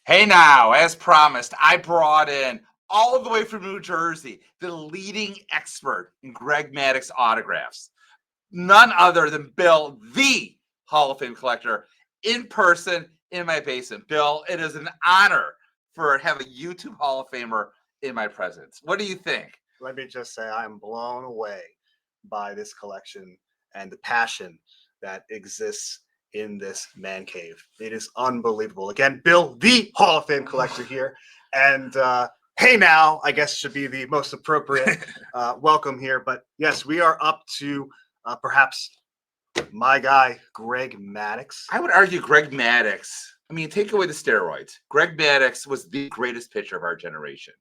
Hey now, as promised, I brought in all the way from New Jersey the leading expert in Greg Maddux autographs. None other than Bill, the Hall of Fame collector, in person in my basement. Bill, it is an honor for having a YouTube Hall of Famer in my presence. What do you think? Let me just say I'm blown away by this collection and the passion that exists in this man cave. It is unbelievable. Again, Bill, the Hall of Fame collector here. And hey now, I guess should be the most appropriate welcome here. But yes, we are up to perhaps my guy, Greg Maddux. I would argue Greg Maddux. I mean, take away the steroids. Greg Maddux was the greatest pitcher of our generation.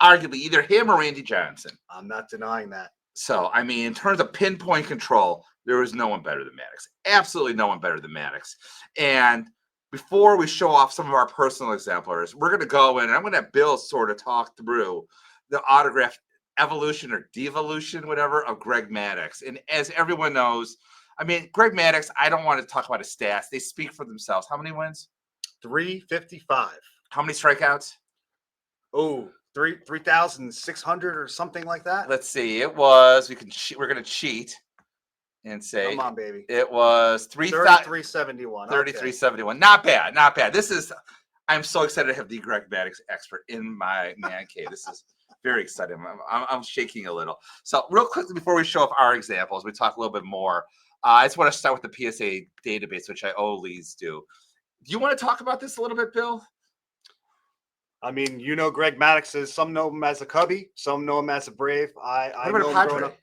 Arguably, either him or Randy Johnson. I'm not denying that. So, I mean, in terms of pinpoint control, there was no one better than Maddux. Absolutely no one better than Maddux. And before we show off some of our personal exemplars, we're going to go in and I'm going to have Bill sort of talk through the autograph evolution or devolution, whatever, of Greg Maddux. And as everyone knows, I mean, Greg Maddux, I don't want to talk about his stats. They speak for themselves. How many wins? 355. How many strikeouts? Oh, 3,600 or something like that. Let's see. It was, we're going to cheat and say, come on, baby. It was 3371. 3371. Not bad. Not bad. I'm so excited to have the Greg Maddux expert in my man cave. This is very exciting. I'm shaking a little. So real quickly before we show off our examples, we talk a little bit more. I just want to start with the PSA database, which I always do. Do you want to talk about this a little bit, Bill? I mean, you know, Greg Maddux is, some know him as a Cubby, some know him as a Brave. I know him growing up,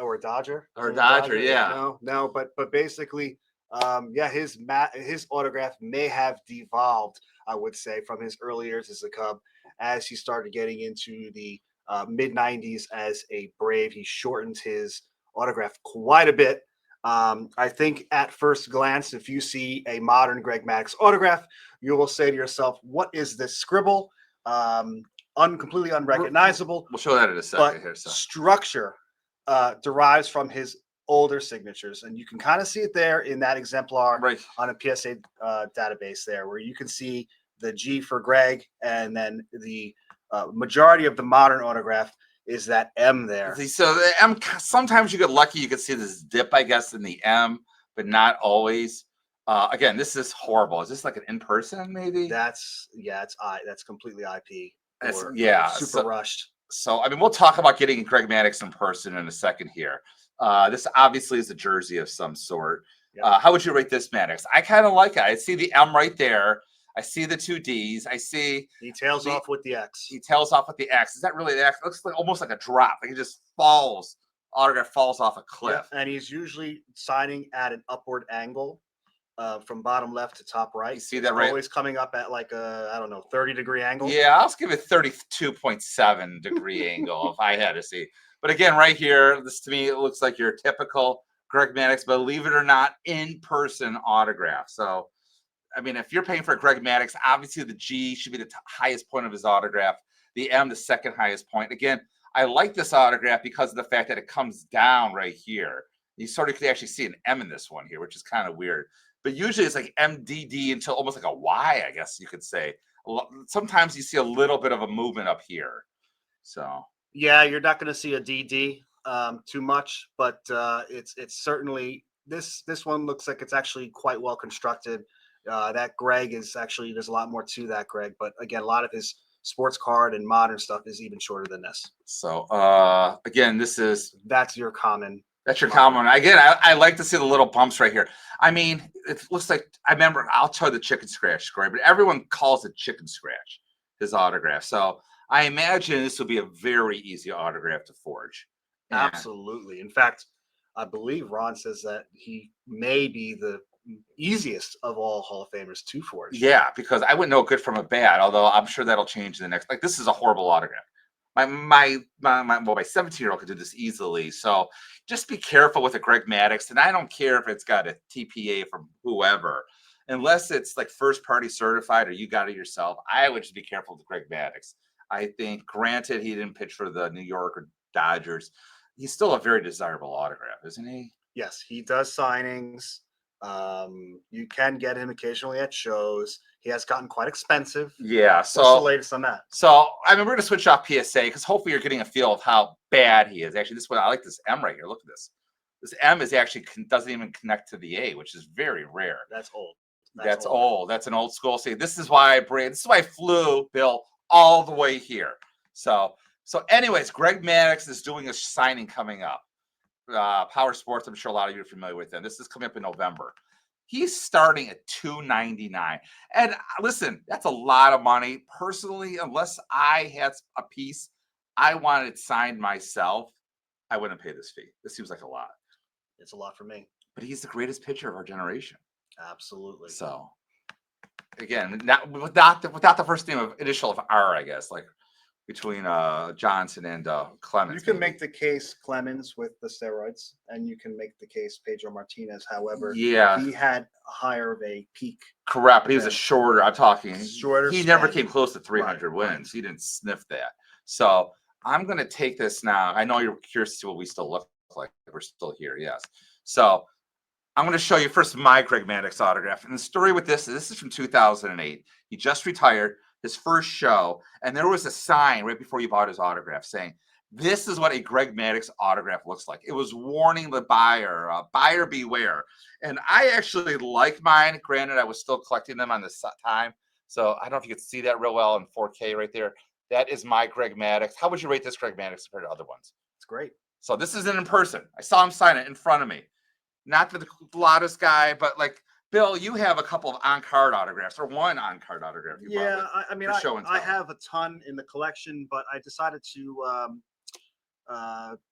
or a Dodger. Or a Dodger, yeah. No, but basically, yeah, his autograph may have devolved, I would say, from his early years as a Cub. As he started getting into the mid 90s as a Brave, he shortened his autograph quite a bit. I think at first glance, if you see a modern Greg Maddux autograph, you will say to yourself, what is this scribble? Completely unrecognizable. We'll show that in a second but here. So. Structure derives from his older signatures. And you can kind of see it there in that exemplar on a PSA database there, where you can see the G for Greg, and then the majority of the modern autograph is that M there. So the M, sometimes you get lucky, you can see this dip, I guess, in the M, but not always. Again, this is horrible. Is this like an in-person, maybe? That's completely IP. Super rushed. So, I mean, we'll talk about getting Greg Maddux in person in a second here. This obviously is a jersey of some sort. Yep. How would you rate this Maddux? I kind of like it. I see the M right there. I see the two D's. I see he tails off with the X. He tails off with the X. Is that really the X? It looks like almost like a drop. Like it just falls. Autograph falls off a cliff. Yeah, and he's usually signing at an upward angle from bottom left to top right. You see that right? Always coming up at like a 30-degree angle. Yeah, I'll give it 32.7 degree angle if I had to see. But again, right here, this to me, it looks like your typical Greg Maddux, believe it or not, in-person autograph. So, I mean, if you're paying for a Greg Maddux, obviously the G should be the highest point of his autograph. The M, the second highest point. Again, I like this autograph because of the fact that it comes down right here. You sort of could actually see an M in this one here, which is kind of weird. But usually it's like MDD until almost like a Y, I guess you could say. Sometimes you see a little bit of a movement up here. So yeah, you're not going to see a DD too much, but it's certainly this one looks like it's actually quite well constructed. That Greg is actually, there's a lot more to that Greg, but again, a lot of his sports card and modern stuff is even shorter than this. So again, that's your common. That's your common. Again, I like to see the little bumps right here. I mean, it looks like, I remember, I'll tell the chicken scratch story, but everyone calls it chicken scratch, his autograph. So I imagine this will be a very easy autograph to forge. And absolutely. In fact, I believe Ron says that he may be the easiest of all Hall of Famers to forge. Yeah, because I wouldn't know good from a bad, although I'm sure that'll change in the next. Like, this is a horrible autograph. My 17-year-old could do this easily. So just be careful with a Greg Maddux. And I don't care if it's got a TPA from whoever, unless it's like first party certified or you got it yourself. I would just be careful with Greg Maddux. I think, granted, he didn't pitch for the New York or Dodgers. He's still a very desirable autograph, isn't he? Yes, he does signings. You can get him occasionally at shows. He has gotten quite expensive. Yeah. What's the So latest on that? I mean, we're gonna switch off PSA because hopefully you're getting a feel of how bad he is. Actually, this one I like this M right here. Look at this. This M is actually doesn't even connect to the A, which is very rare. That's old. That's old. That's an old school. See, this is why I flew Bill all the way here. So anyways, Greg Maddux is doing a signing coming up. Power Sports, I'm sure a lot of you are familiar with them. This is coming up in November. He's starting at $299. And listen, that's a lot of money. Personally, unless I had a piece I wanted it signed myself, I wouldn't pay this fee. This seems like a lot. It's a lot for me. But he's the greatest pitcher of our generation. Absolutely. So again, not without the first name of initial of R, I guess, like between Johnson and Clemens. You can make the case Clemens with the steroids, and you can make the case Pedro Martinez. However, yeah, he had higher of a peak. Correct, but he was a shorter. I'm talking Shorter. He span. never came close to 300 Right. wins. He didn't sniff that. So I'm going to take this now. I know you're curious to see what we still look like. We're still here, yes. So I'm going to show you first my Greg Maddux autograph. And the story with this is from 2008. He just retired, his first show, and there was a sign right before he bought his autograph saying, "This is what a Greg Maddux autograph looks like." It was warning the buyer, buyer beware. And I actually like mine. Granted, I was still collecting them on this time. So I don't know if you can see that real well in 4K right there. That is my Greg Maddux. How would you rate this Greg Maddux compared to other ones? It's great. So this isn't in person. I saw him sign it in front of me. Not the loudest guy, but like, Bill, you have a couple of on-card autographs, or one on-card autograph. I mean, I have a ton in the collection, but I decided to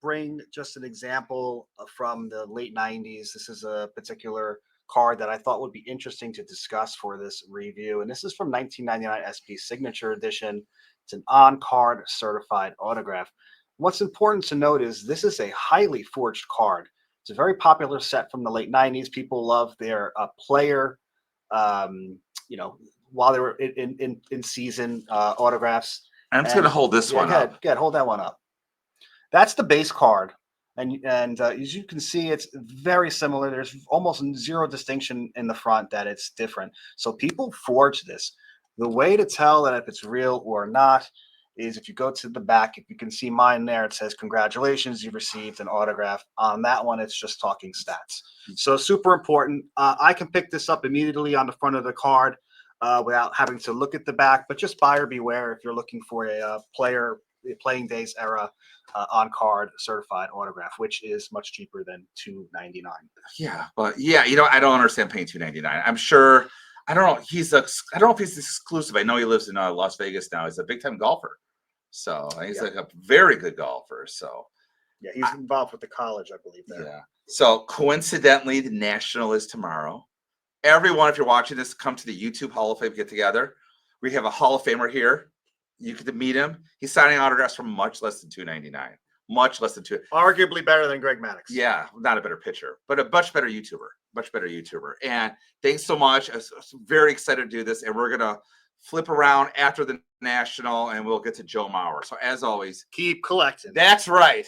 bring just an example from the late 90s. This is a particular card that I thought would be interesting to discuss for this review. And this is from 1999 SP Signature Edition. It's an on-card certified autograph. What's important to note is this is a highly forged card. It's a very popular set from the late 90s. People love their player, while they were in season autographs. I'm just going to hold this one up. Go ahead, hold that one up. That's the base card. And as you can see, it's very similar. There's almost zero distinction in the front that it's different. So people forge this. The way to tell that if it's real or not is if you go to the back. If you can see mine there, it says, "Congratulations, you've received an autograph." On that one, it's just talking stats. So super important. I can pick this up immediately on the front of the card without having to look at the back, but just buyer beware if you're looking for a playing days era on card certified autograph, which is much cheaper than $299. Yeah, but yeah, I don't understand paying $299. I'm sure. I don't know. I don't know if he's exclusive. I know he lives in Las Vegas now. He's a big time golfer, so he's like a very good golfer. So yeah, he's involved with the college, I believe. There. Yeah. So coincidentally, the National is tomorrow. Everyone, if you're watching this, come to the YouTube Hall of Fame get together. We have a Hall of Famer here. You get to meet him. He's signing autographs for much less than $299. Much less than $2. Arguably better than Greg Maddux. Yeah, not a better pitcher, but a much better YouTuber. Much better YouTuber. And thanks so much. I'm very excited to do this. And we're gonna flip around after the National, and we'll get to Joe Mauer. So as always, keep collecting. That's right.